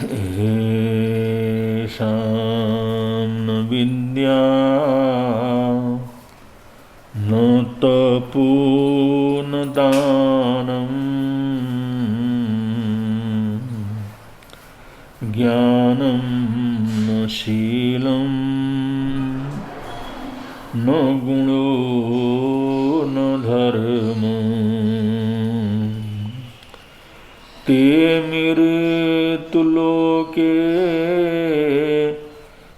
येषां न विद्या न तपो न दानं ज्ञानं न शीलं न गुणो न धर्मो ते मृत्युलोके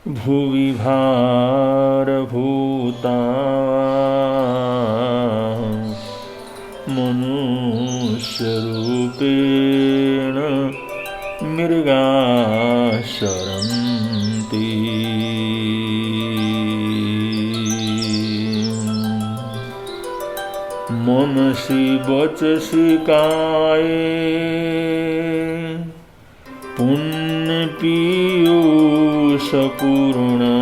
भुवि भारभूता मनुष्यरूपेण मृगाचरन्ति। मनसि वचसि काये पुण्यपीयूषपूर्णा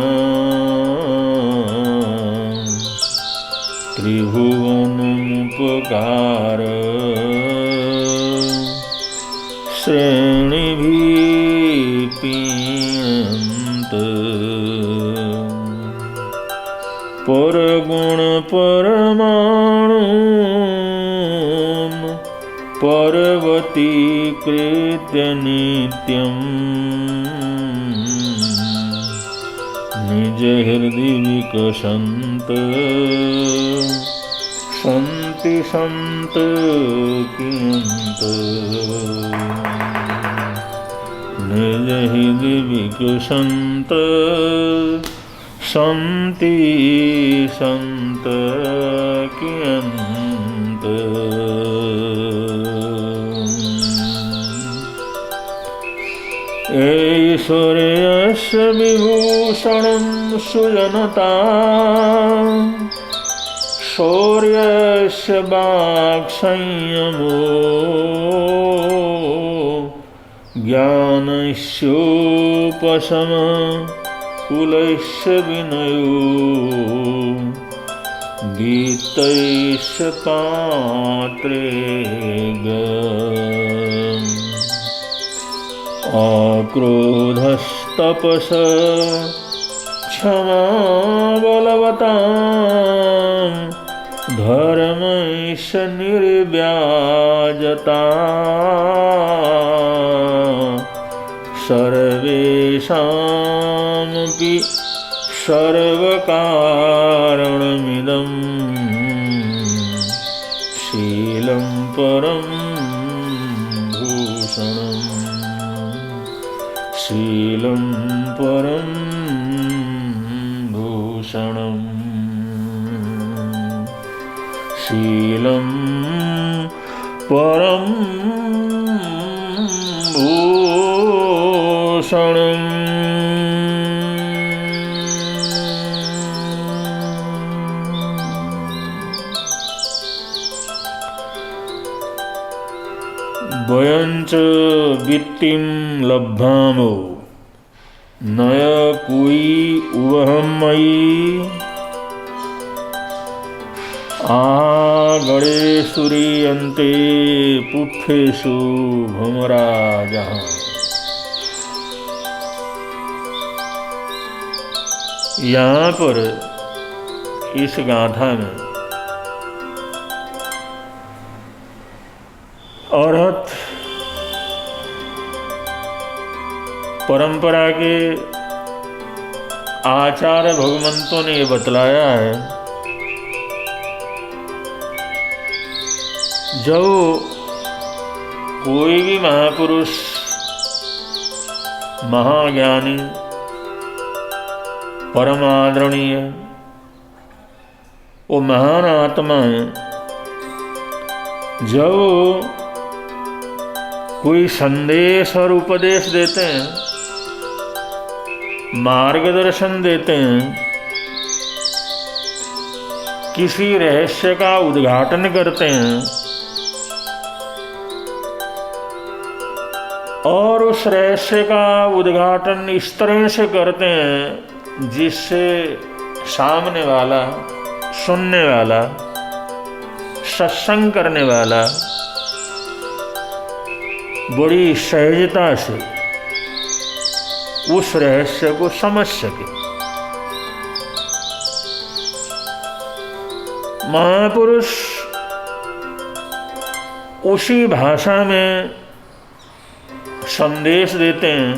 त्रिभुवनमुपकार श्रेणिभिः पीयन्त। परगुण परमाणु पर्वतीकृत्य नित्यम् निज हृदि विकसन्त सन्ति सन्त कियन्त। निज हृदि विकसन्त सन्ति सन्त कियन्त। ऐश्वर्यस्य विभूषणं सुजनता शौर्यस्य वाक्संयमो ज्ञानस्योपशमकुलस्य विनयो गीतैश्च तात्रेयम्। अक्रोधस्तपस क्षमा बलवतां धर्मैश्च निर्व्याजता सर्वेषामपि सर्वकारणमिदं शीलं परं भूषणम्। शीलं परं भूषणम्। शीलं परं भूषणम्। वयञ्च वित्तिं लब्धामो नय कोई उवहं मयि गणेशुरीयन्ते पुष्पेषु भ्रमराजः। यहाँ पर इस गाथा में अरहत परंपरा के आचार्य भगवंतों ने ये बतलाया है, जब कोई भी महापुरुष महाज्ञानी परम आदरणीय वो महान आत्मा है, जब कोई संदेश और उपदेश देते हैं, मार्गदर्शन देते हैं, किसी रहस्य का उद्घाटन करते हैं और उस रहस्य का उद्घाटन इस तरह से करते हैं जिससे सामने वाला, सुनने वाला, सत्संग करने वाला बड़ी सहजता से उस रहस्य को समझ सके। महापुरुष उसी भाषा में संदेश देते हैं,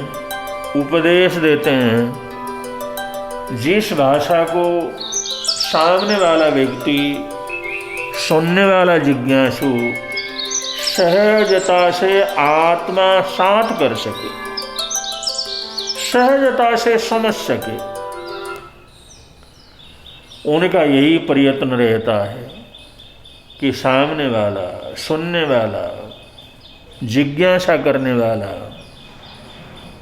उपदेश देते हैं, जिस भाषा को सामने वाला व्यक्ति, सुनने वाला जिज्ञासु सहजता से आत्मसात कर सके, सहजता से समझ सके। उनका यही प्रयत्न रहता है कि सामने वाला, सुनने वाला, जिज्ञासा करने वाला,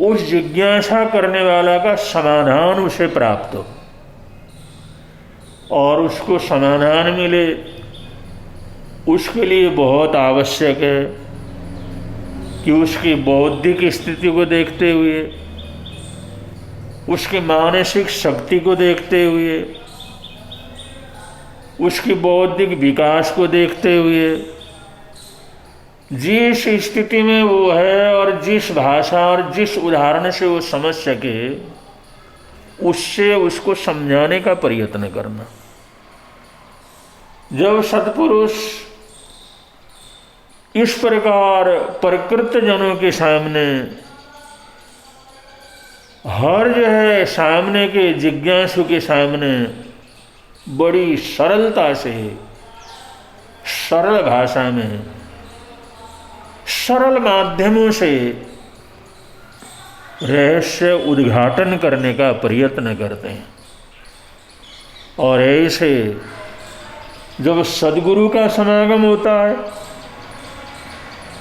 उस जिज्ञासा करने वाला का समाधान उसे प्राप्त हो, और उसको समाधान मिले उसके लिए बहुत आवश्यक है कि उसकी बौद्धिक स्थिति को देखते हुए, उसकी मानसिक शक्ति को देखते हुए, उसकी बौद्धिक विकास को देखते हुए, जिस स्थिति में वो है और जिस भाषा और जिस उदाहरण से वो समझ सके, उससे उसको समझाने का प्रयत्न करना। जब सत्पुरुष इस प्रकार प्रकृत जनों के सामने, हर जो है सामने के जिज्ञासु के सामने बड़ी सरलता से, सरल भाषा में, सरल माध्यमों से रहस्य उद्घाटन करने का प्रयत्न करते हैं। और ऐसे जब सद्गुरु का समागम होता है,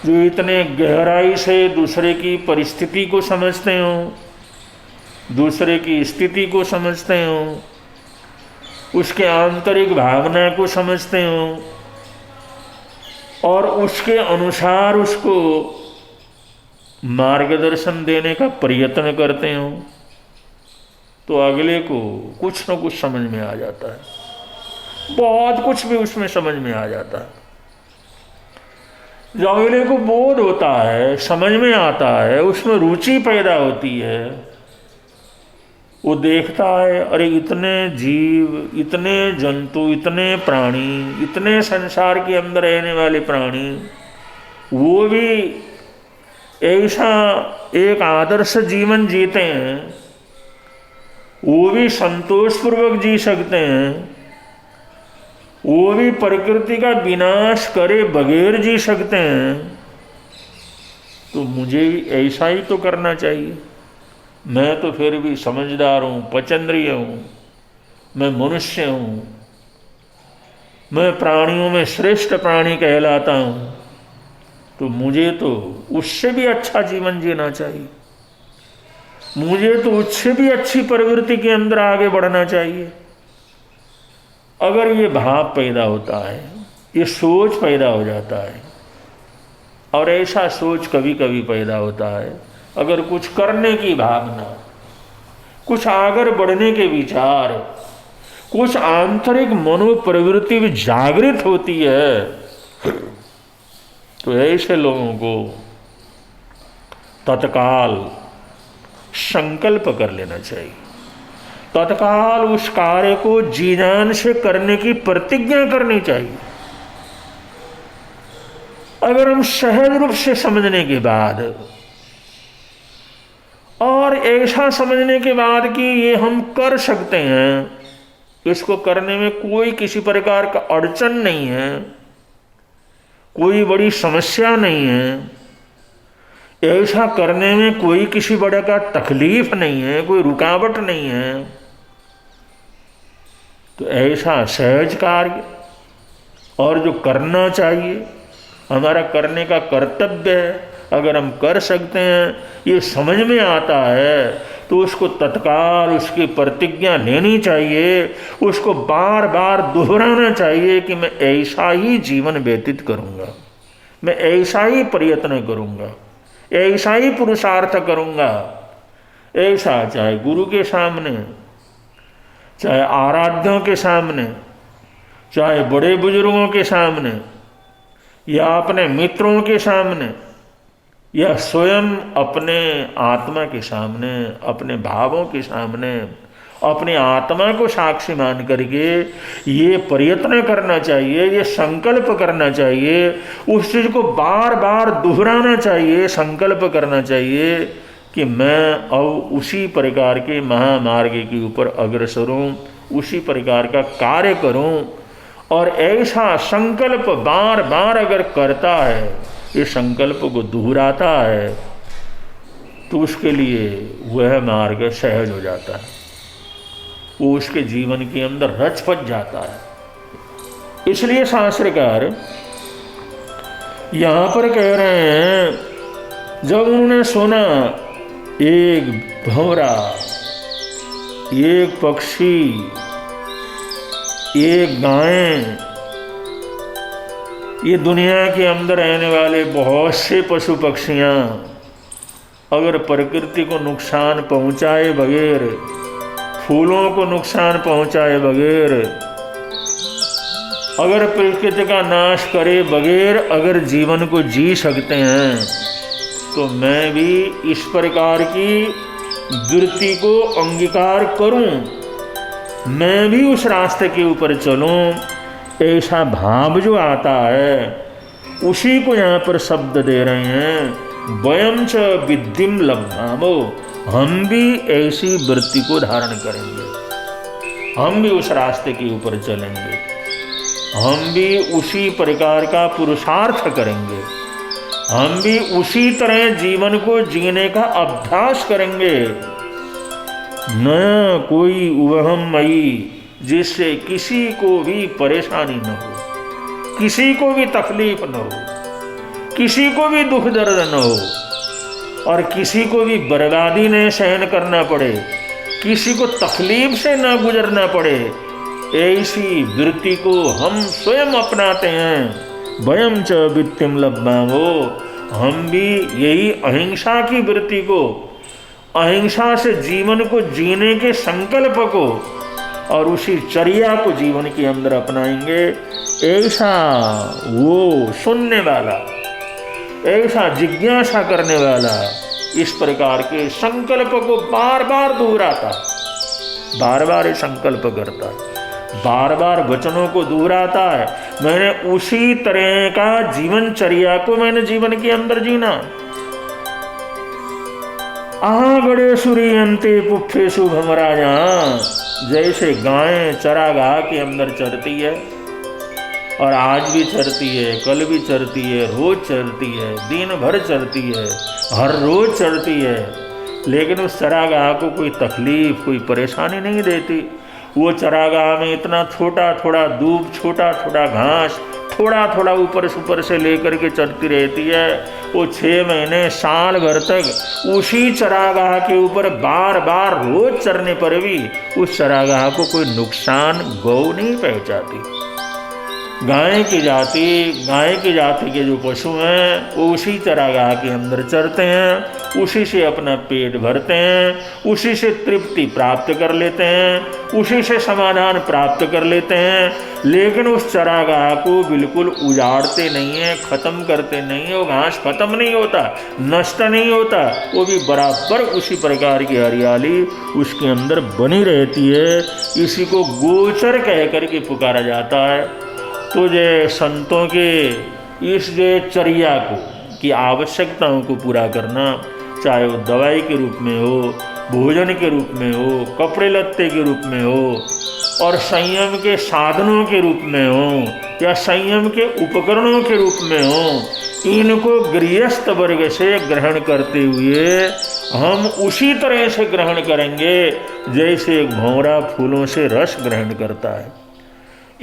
जो इतने गहराई से दूसरे की परिस्थिति को समझते हों, दूसरे की स्थिति को समझते हों, उसके आंतरिक भावना को समझते हों और उसके अनुसार उसको मार्गदर्शन देने का प्रयत्न करते हों, तो अगले को कुछ न कुछ समझ में आ जाता है, बहुत कुछ भी उसमें समझ में आ जाता है। जो अगले को बोध होता है, समझ में आता है, उसमें रुचि पैदा होती है, वो देखता है अरे इतने जीव, इतने जंतु, इतने प्राणी, इतने संसार के अंदर रहने वाले प्राणी, वो भी ऐसा एक आदर्श जीवन जीते हैं, वो भी संतोषपूर्वक जी सकते हैं, वो भी प्रकृति का विनाश करे बगैर जी सकते हैं, तो मुझे भी ऐसा ही तो करना चाहिए। मैं तो फिर भी समझदार हूँ, पचेंद्रिय हूँ, मैं मनुष्य हूँ, मैं प्राणियों में श्रेष्ठ प्राणी कहलाता हूँ, तो मुझे तो उससे भी अच्छा जीवन जीना चाहिए, मुझे तो उससे भी अच्छी प्रवृत्ति के अंदर आगे बढ़ना चाहिए। अगर ये भाव पैदा होता है, ये सोच पैदा हो जाता है, और ऐसा सोच कभी कभी पैदा होता है अगर कुछ करने की भावना, कुछ आगे बढ़ने के विचार, कुछ आंतरिक मनोप्रवृत्ति भी जागृत होती है, तो ऐसे लोगों को तत्काल संकल्प कर लेना चाहिए, तत्काल उस कार्य को जी जान से करने की प्रतिज्ञा करनी चाहिए। अगर हम सहज रूप से समझने के बाद और ऐसा समझने के बाद कि ये हम कर सकते हैं, इसको करने में कोई किसी प्रकार का अड़चन नहीं है, कोई बड़ी समस्या नहीं है, ऐसा करने में कोई किसी बड़े का तकलीफ नहीं है, कोई रुकावट नहीं है, तो ऐसा सहज कार्य और जो करना चाहिए, हमारा करने का कर्तव्य है, अगर हम कर सकते हैं, ये समझ में आता है, तो उसको तत्काल उसकी प्रतिज्ञा लेनी चाहिए, उसको बार बार दोहराना चाहिए कि मैं ऐसा ही जीवन व्यतीत करूँगा, मैं ऐसा ही प्रयत्न करूँगा, ऐसा ही पुरुषार्थ करूँगा। ऐसा चाहे गुरु के सामने, चाहे आराध्यों के सामने, चाहे बड़े बुजुर्गों के सामने, या अपने मित्रों के सामने, यह स्वयं अपने आत्मा के सामने, अपने भावों के सामने, अपने आत्मा को साक्षी मान करके ये प्रयत्न करना चाहिए, ये संकल्प करना चाहिए, उस चीज़ को बार बार दोहराना चाहिए, संकल्प करना चाहिए कि मैं अब उसी प्रकार के महामार्ग के ऊपर अग्रसर हूँ, उसी प्रकार का कार्य करूँ। और ऐसा संकल्प बार बार अगर करता है, ये संकल्प को दोहराता है, तो उसके लिए वह मार्ग सहज हो जाता है, वो उसके जीवन के अंदर रच पच जाता है। इसलिए शास्त्रकार यहाँ पर कह रहे हैं, जब उन्होंने सुना एक भंवरा, एक पक्षी, एक गाय, ये दुनिया के अंदर रहने वाले बहुत से पशु पक्षियाँ अगर प्रकृति को नुकसान पहुँचाए बगैर, फूलों को नुकसान पहुँचाए बगैर, अगर प्रकृति का नाश करे बगैर अगर जीवन को जी सकते हैं, तो मैं भी इस प्रकार की वृत्ति को अंगीकार करूं, मैं भी उस रास्ते के ऊपर चलूं। ऐसा भाव जो आता है, उसी को यहाँ पर शब्द दे रहे हैं, वयम च विद्धिम लब्धामो, हम भी ऐसी वृत्ति को धारण करेंगे, हम भी उस रास्ते के ऊपर चलेंगे, हम भी उसी प्रकार का पुरुषार्थ करेंगे, हम भी उसी तरह जीवन को जीने का अभ्यास करेंगे। न कोई उवहमयी, जिससे किसी को भी परेशानी न हो, किसी को भी तकलीफ न हो, किसी को भी दुख दर्द न हो, और किसी को भी बर्बादी न सहन करना पड़े, किसी को तकलीफ से न गुजरना पड़े। ऐसी वृत्ति को हम स्वयं अपनाते हैं। वयम च वित्तिम लब्धामो, हम भी यही अहिंसा की वृत्ति को, अहिंसा से जीवन को जीने के संकल्प को और उसी चर्या को जीवन के अंदर अपनाएंगे। ऐसा वो सुनने वाला, ऐसा जिज्ञासा करने वाला इस प्रकार के संकल्प को बार बार दोहराता, बार बार ये संकल्प करता है, बार बार वचनों को दोहराता है, मैंने उसी तरह का जीवन चर्या को मैंने जीवन के अंदर जीना। आगड़े सूर्यंते पुप्फेशु भमराजा, जैसे गायें चरागाह के अंदर चरती है, और आज भी चरती है, कल भी चरती है, रोज चरती है, दिन भर चरती है, हर रोज चरती है, लेकिन उस चरागाह को कोई तकलीफ, कोई परेशानी नहीं देती। वो चरागाह में इतना छोटा थोड़ा दूब, छोटा छोटा घास, थोड़ा थोड़ा ऊपर से लेकर के चरती रहती है। वो 6 महीने साल भर तक उसी चरागाह के ऊपर बार बार रोज चरने पर भी उस चरागाह को कोई नुकसान गौ नहीं पहुंचाती। गाय की जाति के जो पशु हैं वो उसी चरागाह के अंदर चरते हैं, उसी से अपना पेट भरते हैं, उसी से तृप्ति प्राप्त कर लेते हैं, उसी से समाधान प्राप्त कर लेते हैं। लेकिन उस चरागाह को बिल्कुल उजाड़ते नहीं है, ख़त्म करते नहीं है। वो घास ख़त्म नहीं होता, नष्ट नहीं होता, वो भी बराबर उसी प्रकार की हरियाली उसके अंदर बनी रहती है। इसी को गोचर कह करके पुकारा जाता है। तो जे संतों के इस जे चर्या को की आवश्यकताओं को पूरा करना, चाहे वो दवाई के रूप में हो, भोजन के रूप में हो, कपड़े लत्ते के रूप में हो, और संयम के साधनों के रूप में हो, या संयम के उपकरणों के रूप में हो, इनको गृहस्थ वर्ग से ग्रहण करते हुए हम उसी तरह से ग्रहण करेंगे जैसे एक भंवरा फूलों से रस ग्रहण करता है।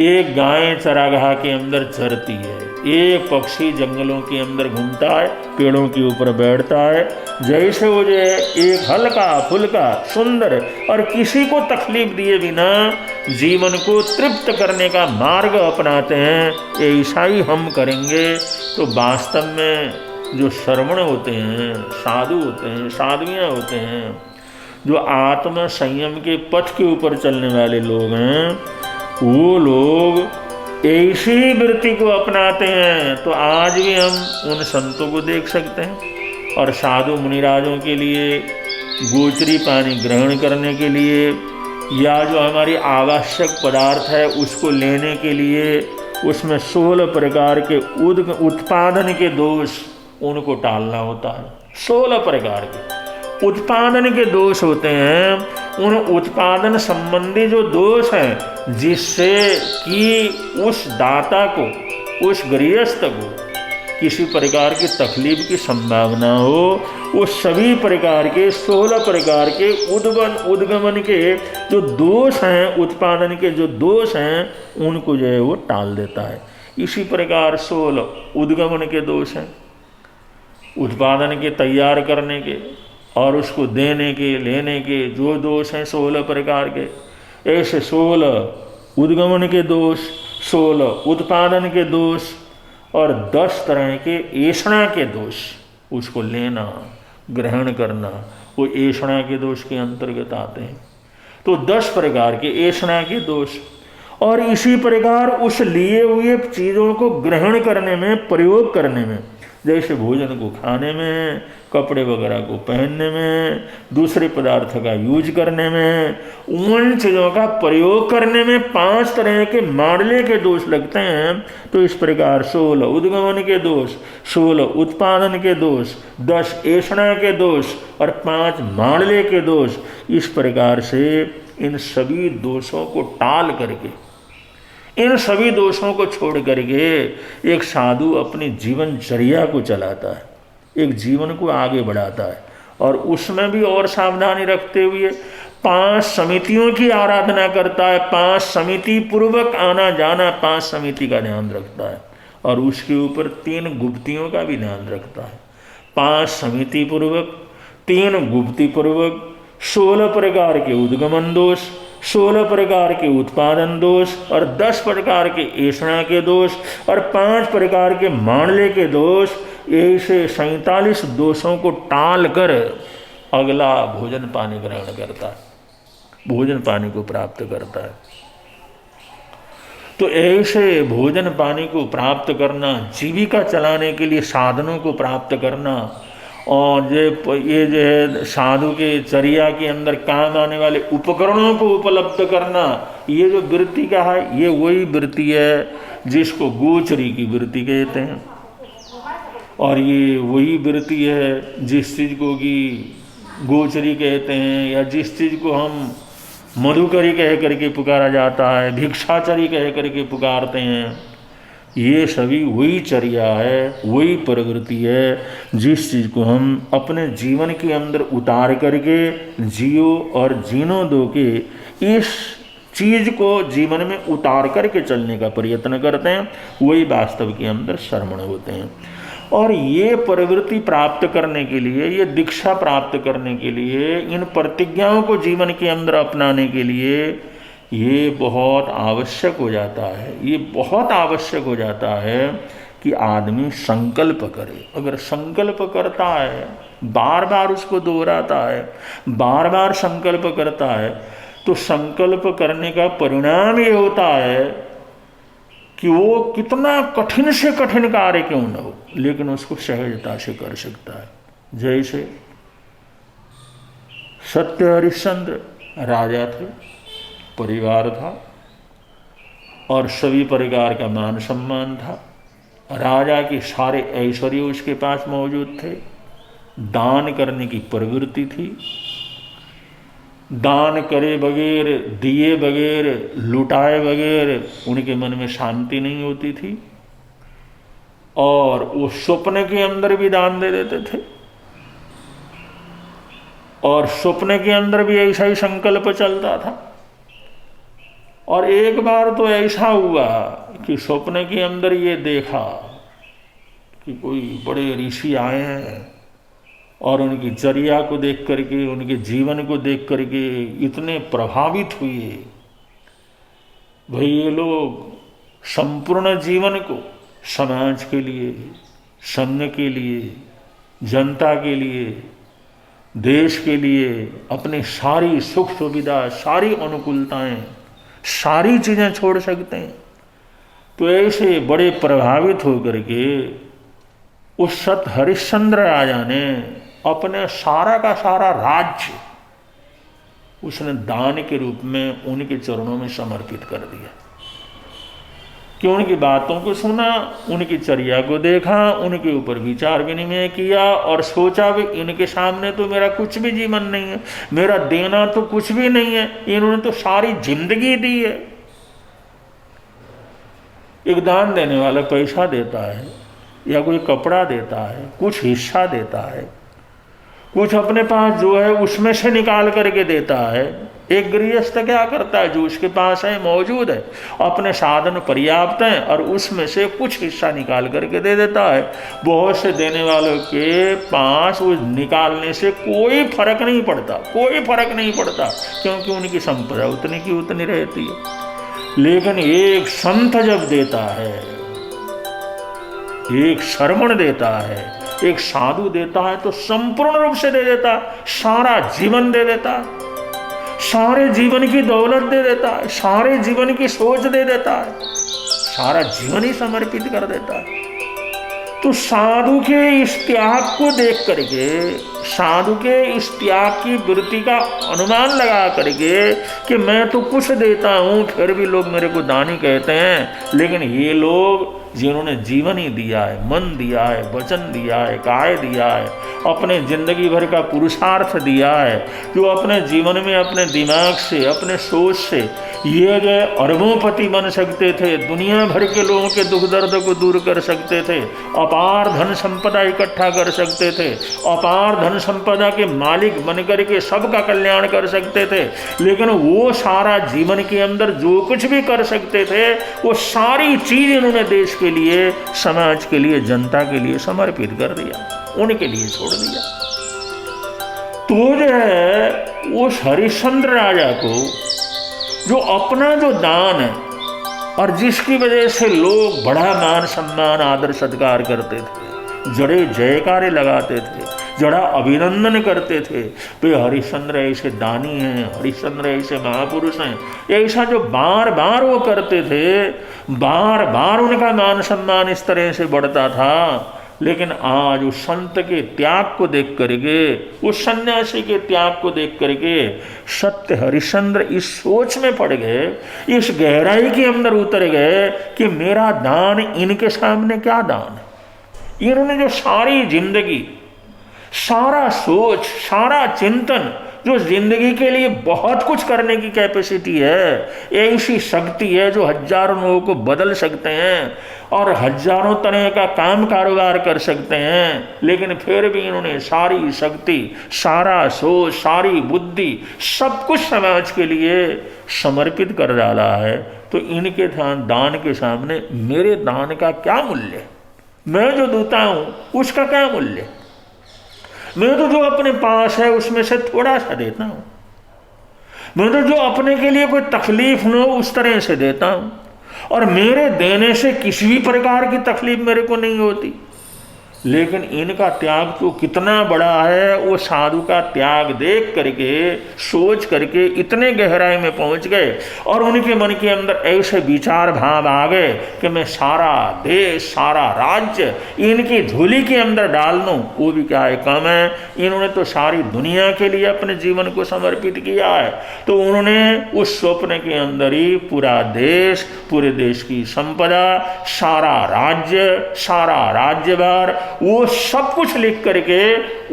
एक गाय चरागाह के अंदर चरती है, एक पक्षी जंगलों के अंदर घूमता है, पेड़ों के ऊपर बैठता है। जैसे वो जो एक हल्का फुल्का सुंदर और किसी को तकलीफ दिए बिना जीवन को तृप्त करने का मार्ग अपनाते हैं, ऐसा ही हम करेंगे तो वास्तव में जो श्रवण होते हैं, साधु होते हैं, साध्वियाँ होते हैं, जो आत्म संयम के पथ के ऊपर चलने वाले लोग हैं, वो लोग ऐसी वृत्ति को अपनाते हैं। तो आज भी हम उन संतों को देख सकते हैं, और साधु मुनिराजों के लिए गोचरी पानी ग्रहण करने के लिए, या जो हमारी आवश्यक पदार्थ है उसको लेने के लिए, उसमें 16 प्रकार के उत्पादन के दोष उनको टालना होता है। 16 प्रकार के उत्पादन के दोष होते हैं। उन उत्पादन संबंधी जो दोष हैं जिससे कि उस दाता को, उस गृहस्थ को किसी प्रकार की तकलीफ की संभावना हो, वो सभी प्रकार के 16 प्रकार के उद्गमन के जो दोष हैं, उत्पादन के जो दोष हैं, उनको जो है वो टाल देता है। इसी प्रकार 16 उद्गमन के दोष हैं, उत्पादन के, तैयार करने के और उसको देने के, लेने के जो दोष हैं 16 प्रकार के, ऐसे 16 उद्गमन के दोष, 16 उत्पादन के दोष और 10 तरह के ऐषणा के दोष, उसको लेना, ग्रहण करना, वो ऐषणा के दोष के अंतर्गत आते हैं। तो 10 प्रकार के ऐषणा के दोष, और इसी प्रकार उस लिए हुए चीज़ों को ग्रहण करने में, प्रयोग करने में, जैसे भोजन को खाने में, कपड़े वगैरह को पहनने में, दूसरे पदार्थ का यूज करने में, उन चीज़ों का प्रयोग करने में 5 तरह के माडले के दोष लगते हैं। तो इस प्रकार 16 उद्गमन के दोष, 16 उत्पादन के दोष, 10 ऐषणा के दोष और 5 माडले के दोष, इस प्रकार से इन सभी दोषों को टाल करके, इन सभी दोषों को छोड़ करके एक साधु अपनी जीवनचर्या को चलाता है, एक जीवन को आगे बढ़ाता है। और उसमें भी और सावधानी रखते हुए 5 समितियों की आराधना करता है, 5 समिति पूर्वक आना जाना, 5 समिति का ध्यान रखता है, और उसके ऊपर 3 गुप्तियों का भी ध्यान रखता है। 5 समिति पूर्वक, 3 गुप्ति पूर्वक, 16 प्रकार के उद्गमन दोष, 16 प्रकार के उत्पादन दोष और 10 प्रकार के ऐषणा के दोष और 5 प्रकार के मांडले के दोष, ऐसे 47 दोषों को टाल कर अगला भोजन पानी ग्रहण करता है, भोजन पानी को प्राप्त करता है। तो ऐसे भोजन पानी को प्राप्त करना, जीविका चलाने के लिए साधनों को प्राप्त करना, और ये जो है साधु के चर्या के अंदर काम आने वाले उपकरणों को उपलब्ध करना, ये जो वृत्ति का है, ये वही वृत्ति है जिसको गोचरी की वृत्ति कहते हैं। और ये वही वृत्ति है जिस चीज़ को कि गोचरी कहते हैं, या जिस चीज़ को हम मधुकरी कह करके पुकारा जाता है, भिक्षाचरी कह करके पुकारते हैं, ये सभी वही चर्या है, वही प्रवृत्ति है जिस चीज़ को हम अपने जीवन के अंदर उतार करके जियो और जीनो दो के इस चीज़ को जीवन में उतार करके चलने का प्रयत्न करते हैं, वही वास्तव के अंदर श्रमण होते हैं। और ये प्रवृत्ति प्राप्त करने के लिए, ये दीक्षा प्राप्त करने के लिए, इन प्रतिज्ञाओं को जीवन के अंदर अपनाने के लिए ये बहुत आवश्यक हो जाता है, ये बहुत आवश्यक हो जाता है कि आदमी संकल्प करे। अगर संकल्प करता है, बार बार उसको दोहराता है, बार बार संकल्प करता है, तो संकल्प करने का परिणाम ये होता है कि वो कितना कठिन से कठिन कार्य क्यों न हो, लेकिन उसको सहजता से कर सकता है। जैसे सत्य हरिश्चंद्र राजा थे, परिवार था और सभी प्रकार का मान सम्मान था, राजा के सारे ऐश्वर्य उसके पास मौजूद थे, दान करने की प्रवृत्ति थी, दान करे बगैर, दिए बगैर, लुटाए बगैर उनके मन में शांति नहीं होती थी, और वो स्वप्न के अंदर भी दान दे देते थे, और स्वप्न के अंदर भी ऐसा ही संकल्प चलता था। और एक बार तो ऐसा हुआ कि स्वप्न के अंदर ये देखा कि कोई बड़े ऋषि आए हैं, और उनकी चर्या को देख करके, उनके जीवन को देख करके इतने प्रभावित हुए। भाई ये लोग संपूर्ण जीवन को समाज के लिए, संघ के लिए, जनता के लिए, देश के लिए अपनी सारी सुख सुविधा, सारी अनुकूलताएं, सारी चीज़ें छोड़ सकते हैं। तो ऐसे बड़े प्रभावित होकर के उस सत हरिश्चंद्र राजा ने अपने सारा का सारा राज्य उसने दान के रूप में उनके चरणों में समर्पित कर दिया कि उनकी बातों को सुना, उनकी चर्या को देखा, उनके ऊपर विचार विनिमय किया और सोचा भी इनके सामने तो मेरा कुछ भी जीवन नहीं है, मेरा देना तो कुछ भी नहीं है, इन्होंने तो सारी जिंदगी दी है। एक दान देने वाला पैसा देता है या कोई कपड़ा देता है, कुछ हिस्सा देता है, कुछ अपने पास जो है उसमें से निकाल करके देता है। एक गृहस्थ क्या करता है, जो उसके पास है मौजूद है, अपने साधन पर्याप्त हैं और उसमें से कुछ हिस्सा निकाल करके दे देता है। बहुत से देने वालों के पास वो निकालने से कोई फर्क नहीं पड़ता, कोई फर्क नहीं पड़ता, क्योंकि उनकी संपदा उतनी की उतनी रहती है। लेकिन एक संत जब देता है, एक श्रवण देता है, एक साधु देता है, तो संपूर्ण रूप से दे देता, सारा जीवन दे देता, सारे जीवन की दौलत दे देता है, सारे जीवन की सोच दे देता है, सारा जीवन ही समर्पित कर देता है। तो साधु के इस त्याग को देख करके, साधु के इस त्याग की वृत्ति का अनुमान लगा करके कि मैं तो कुछ देता हूं फिर भी लोग मेरे को दानी कहते हैं, लेकिन ये लोग जिन्होंने जीवन ही दिया है, मन दिया है, वचन दिया है, काय दिया है, अपने जिंदगी भर का पुरुषार्थ दिया है, जो अपने जीवन में अपने दिमाग से, अपने सोच से ये गए अरबोंपति बन सकते थे, दुनिया भर के लोगों के दुख दर्द को दूर कर सकते थे, अपार धन संपदा इकट्ठा कर सकते थे, अपार धन संपदा के मालिक बन करके सबका कल्याण कर सकते थे, लेकिन वो सारा जीवन के अंदर जो कुछ भी कर सकते थे वो सारी चीज इन्होंने देश के लिए, समाज के लिए, जनता के लिए समर्पित कर दिया, उनके लिए छोड़ दिया। तो जो है उस हरिश्चंद्र राजा को जो अपना जो दान है और जिसकी वजह से लोग बड़ा मान सम्मान आदर सत्कार करते थे, जड़े जयकारे लगाते थे, जड़ा अभिनंदन करते थे, वे हरिश्चंद्र ऐसे दानी हैं, हरिश्चंद्र ऐसे महापुरुष हैं, ऐसा जो बार बार वो करते थे, बार बार उनका मान सम्मान इस तरह से बढ़ता था। लेकिन आज उस संत के त्याग को देख करके, उस सन्यासी के त्याग को देख करके सत्य हरिश्चंद्र इस सोच में पड़ गए, इस गहराई के अंदर उतर गए कि मेरा दान इनके सामने क्या दान है। इन्होंने जो सारी जिंदगी, सारा सोच, सारा चिंतन, जो जिंदगी के लिए बहुत कुछ करने की कैपेसिटी है, ऐसी शक्ति है जो हजारों लोगों को बदल सकते हैं और हजारों तरह का काम कारोबार कर सकते हैं, लेकिन फिर भी इन्होंने सारी शक्ति, सारा सोच, सारी बुद्धि, सब कुछ समाज के लिए समर्पित कर डाला है। तो इनके दान के सामने मेरे दान का क्या मूल्य है? मैं जो देता हूं उसका क्या मूल्य है? मैं तो जो अपने पास है उसमें से थोड़ा सा देता हूं, मैं तो जो अपने के लिए कोई तकलीफ न हो उस तरह से देता हूं, और मेरे देने से किसी भी प्रकार की तकलीफ मेरे को नहीं होती। लेकिन इनका त्याग तो कितना बड़ा है, वो साधु का त्याग देख करके, सोच करके इतने गहराई में पहुंच गए और उनके मन के अंदर ऐसे विचार भाव आ गए कि मैं सारा देश, सारा राज्य इनकी झोली के अंदर डाल दूं, वो भी क्या है कम है। इन्होंने तो सारी दुनिया के लिए अपने जीवन को समर्पित किया है। तो उन्होंने उस स्वप्न के अंदर ही पूरा देश, पूरे देश की संपदा, सारा राज्यभार, वो सब कुछ लिख करके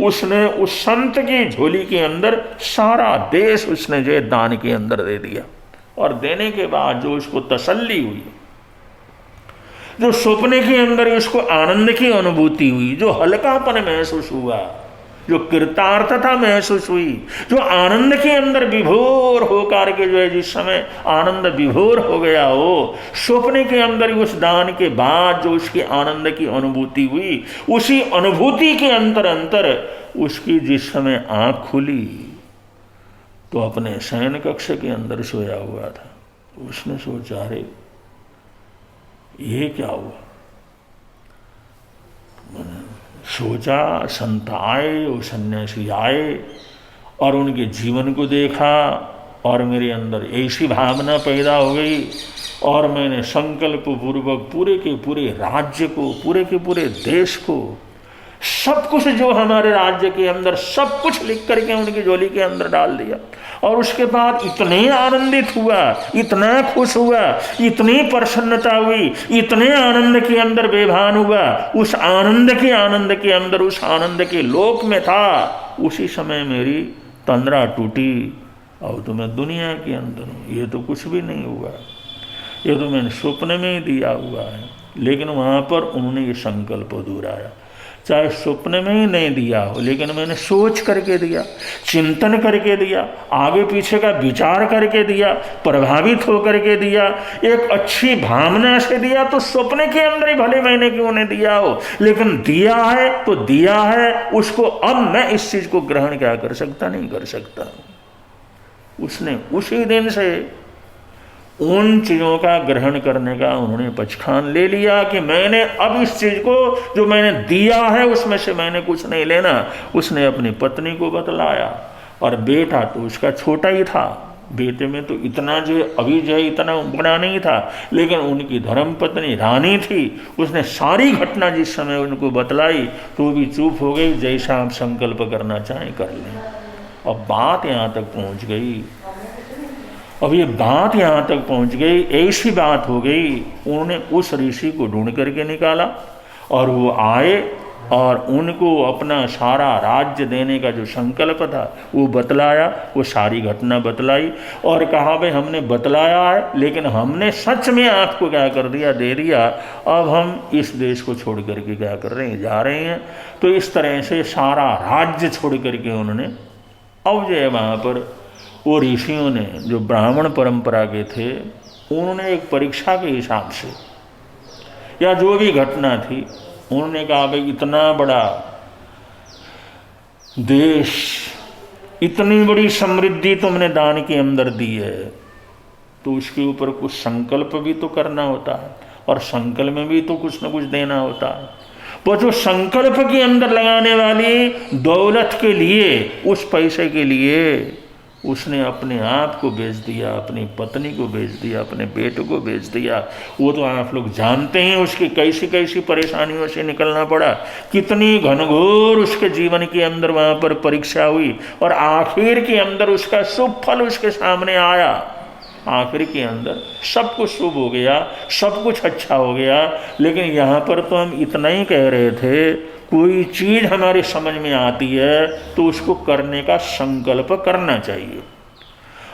उसने उस संत की झोली के अंदर सारा देश उसने जो दान के अंदर दे दिया। और देने के बाद जो उसको तसल्ली हुई, जो सपने के अंदर उसको आनंद की अनुभूति हुई, जो हल्कापन महसूस हुआ, जो कृतार्थता महसूस हुई, जो आनंद के अंदर विभोर होकर के जो है, जिस समय आनंद विभोर हो गया हो, सपने के अंदर उस दान के बाद जो उसकी आनंद की अनुभूति हुई, उसी अनुभूति के अंतर उसकी जिस समय आंख खुली तो अपने शयन कक्ष के अंदर सोया हुआ था। उसने सोचा, अरे ये क्या हुआ? सोचा, संत आए, वो सन्यासी आए और उनके जीवन को देखा और मेरे अंदर ऐसी भावना पैदा हो गई और मैंने संकल्प पूर्वक पूरे के पूरे राज्य को, पूरे के पूरे देश को सब कुछ जो हमारे राज्य के अंदर, सब कुछ लिख करके उनकी झोली के अंदर डाल दिया। और उसके बाद इतने आनंदित हुआ, इतना खुश हुआ, इतनी प्रसन्नता हुई, इतने आनंद के अंदर बेभान हुआ, उस आनंद के अंदर, उस आनंद के लोक में था। उसी समय मेरी तंद्रा टूटी और तो मैं दुनिया के अंदर हूँ। ये तो कुछ भी नहीं हुआ, ये तो मैंने स्वप्न में ही दिया हुआ है। लेकिन वहाँ पर उन्होंने ये संकल्प दोहराया, चाहे स्वप्न में ही नहीं दिया हो, लेकिन मैंने सोच करके दिया, चिंतन करके दिया, आगे पीछे का विचार करके दिया, प्रभावित होकर के दिया, एक अच्छी भावना से दिया। तो स्वप्न के अंदर ही भले मैंने क्यों नहीं दिया हो, लेकिन दिया है तो दिया है। उसको अब मैं इस चीज को ग्रहण क्या कर सकता, नहीं कर सकता। उसने उसी दिन से उन चीज़ों का ग्रहण करने का उन्होंने पचखान ले लिया कि मैंने अब इस चीज़ को जो मैंने दिया है उसमें से मैंने कुछ नहीं लेना। उसने अपनी पत्नी को बतलाया, और बेटा तो उसका छोटा ही था, बेटे में तो इतना जो अभी जो है इतना बड़ा नहीं था, लेकिन उनकी धर्मपत्नी रानी थी। उसने सारी घटना जिस समय उनको बतलाई तो वो भी चुप हो गई, जैसा आप संकल्प करना चाहें कर लें। अब बात यहाँ तक पहुँच गई, अब ये बात यहाँ तक पहुँच गई, ऐसी बात हो गई, उन्होंने उस ऋषि को ढूंढ करके निकाला और वो आए और उनको अपना सारा राज्य देने का जो संकल्प था वो बतलाया, वो सारी घटना बतलाई और कहा भाई हमने बतलाया है, लेकिन हमने सच में आपको क्या कर दिया, दे दिया, अब हम इस देश को छोड़ करके क्या कर रहे हैं, जा रहे हैं। तो इस तरह से सारा राज्य छोड़ करके उन्होंने, अब जो है वहाँ पर वो ऋषियों ने जो ब्राह्मण परंपरा के थे, उन्होंने एक परीक्षा के हिसाब से या जो भी घटना थी, उन्होंने कहा भाई इतना बड़ा देश, इतनी बड़ी समृद्धि तुमने दान के अंदर दी है, तो उसके ऊपर कुछ संकल्प भी तो करना होता है, और संकल्प में भी तो कुछ न कुछ देना होता है। वो जो संकल्प के अंदर लगाने वाली दौलत के लिए, उस पैसे के लिए उसने अपने आप को बेच दिया, अपनी पत्नी को बेच दिया, अपने बेटे को बेच दिया। वो तो आप लोग जानते हैं उसकी कैसी कैसी परेशानियों से निकलना पड़ा, कितनी घनघोर उसके जीवन के अंदर वहाँ पर परीक्षा हुई, और आखिर के अंदर उसका शुभ फल उसके सामने आया। आखिर के अंदर सब कुछ शुभ हो गया, सब कुछ अच्छा हो गया। लेकिन यहाँ पर तो हम इतना ही कह रहे थे, कोई चीज़ हमारी समझ में आती है तो उसको करने का संकल्प करना चाहिए,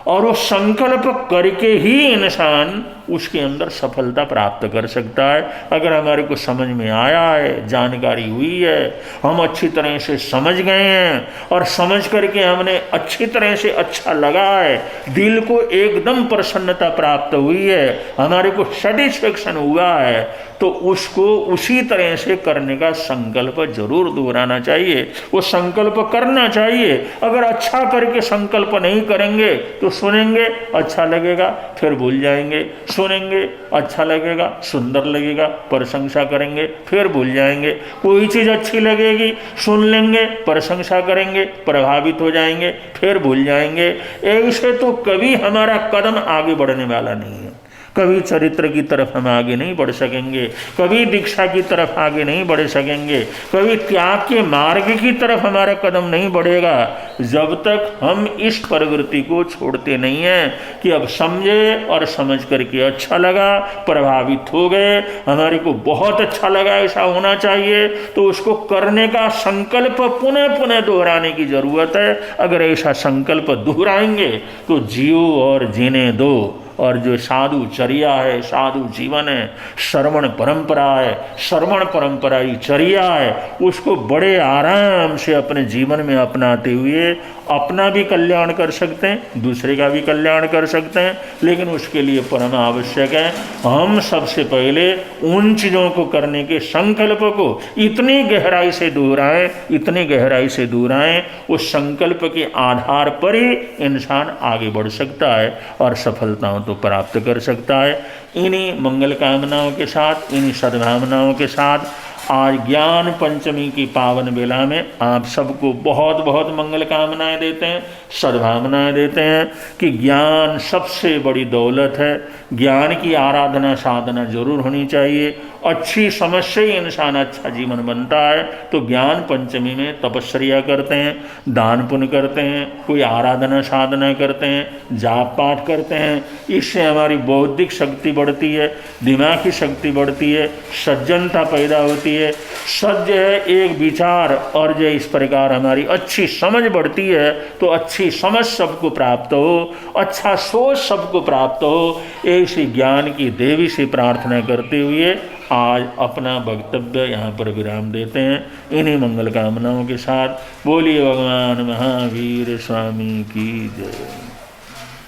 और वो संकल्प करके ही इंसान उसके अंदर सफलता प्राप्त कर सकता है। अगर हमारे को समझ में आया है, जानकारी हुई है, हम अच्छी तरह से समझ गए हैं, और समझ करके हमने अच्छी तरह से अच्छा लगा है, दिल को एकदम प्रसन्नता प्राप्त हुई है, हमारे को सेटिस्फेक्शन हुआ है, तो उसको उसी तरह से करने का संकल्प जरूर दोहराना चाहिए, वो संकल्प करना चाहिए। अगर अच्छा करके संकल्प नहीं करेंगे तो सुनेंगे अच्छा लगेगा, फिर भूल जाएंगे, सुनेंगे अच्छा लगेगा, सुंदर लगेगा, प्रशंसा करेंगे, फिर भूल जाएंगे। कोई चीज़ अच्छी लगेगी, सुन लेंगे, प्रशंसा करेंगे, प्रभावित हो जाएंगे, फिर भूल जाएंगे। ऐसे तो कभी हमारा कदम आगे बढ़ने वाला नहीं है। कभी चरित्र की तरफ हम आगे नहीं बढ़ सकेंगे, कभी दीक्षा की तरफ आगे नहीं बढ़ सकेंगे, कभी त्याग के मार्ग की तरफ हमारा कदम नहीं बढ़ेगा, जब तक हम इस प्रवृत्ति को छोड़ते नहीं हैं कि अब समझे और समझ करके अच्छा लगा, प्रभावित हो गए, हमारे को बहुत अच्छा लगा, ऐसा होना चाहिए, तो उसको करने का संकल्प पुनः पुनः दोहराने की जरूरत है। अगर ऐसा संकल्प दोहराएंगे तो जियो और जीने दो। और जो साधु चर्या है, साधु जीवन है, श्रवण परंपरा है, श्रवण परंपरा ही चर्या है, उसको बड़े आराम से अपने जीवन में अपनाते हुए अपना भी कल्याण कर सकते हैं, दूसरे का भी कल्याण कर सकते हैं। लेकिन उसके लिए परम आवश्यक है हम सबसे पहले उन चीज़ों को करने के संकल्प को इतनी गहराई से दोहराएं, इतनी गहराई से दोहराएं, उस संकल्प के आधार पर ही इंसान आगे बढ़ सकता है और सफलताओं तो प्राप्त कर सकता है। इन्हीं मंगल कामनाओं के साथ, इन्हीं सद्भावनाओं के साथ आज ज्ञान पंचमी की पावन बेला में आप सबको बहुत बहुत मंगल कामनाएं देते हैं, सद्भावनाएं देते हैं कि ज्ञान सबसे बड़ी दौलत है। ज्ञान की आराधना साधना जरूर होनी चाहिए। अच्छी समझ से ही इंसान अच्छा जीवन बनता है। तो ज्ञान पंचमी में तपस्या करते हैं, दान पुण्य करते हैं, कोई आराधना साधना करते हैं, जाप पाठ करते हैं। इससे हमारी बौद्धिक शक्ति बढ़ती है, दिमाग की शक्ति बढ़ती है, सज्जनता पैदा होती है। सज्ज है एक विचार और जो इस प्रकार हमारी अच्छी समझ बढ़ती है तो अच्छी समझ सबको प्राप्त हो, अच्छा सोच सबको प्राप्त हो। ऐसी ज्ञान की देवी से प्रार्थना करते हुए आज अपना वक्तव्य यहाँ पर विराम देते हैं। इन्हीं मंगल कामनाओं के साथ बोलिए भगवान महावीर स्वामी की जय।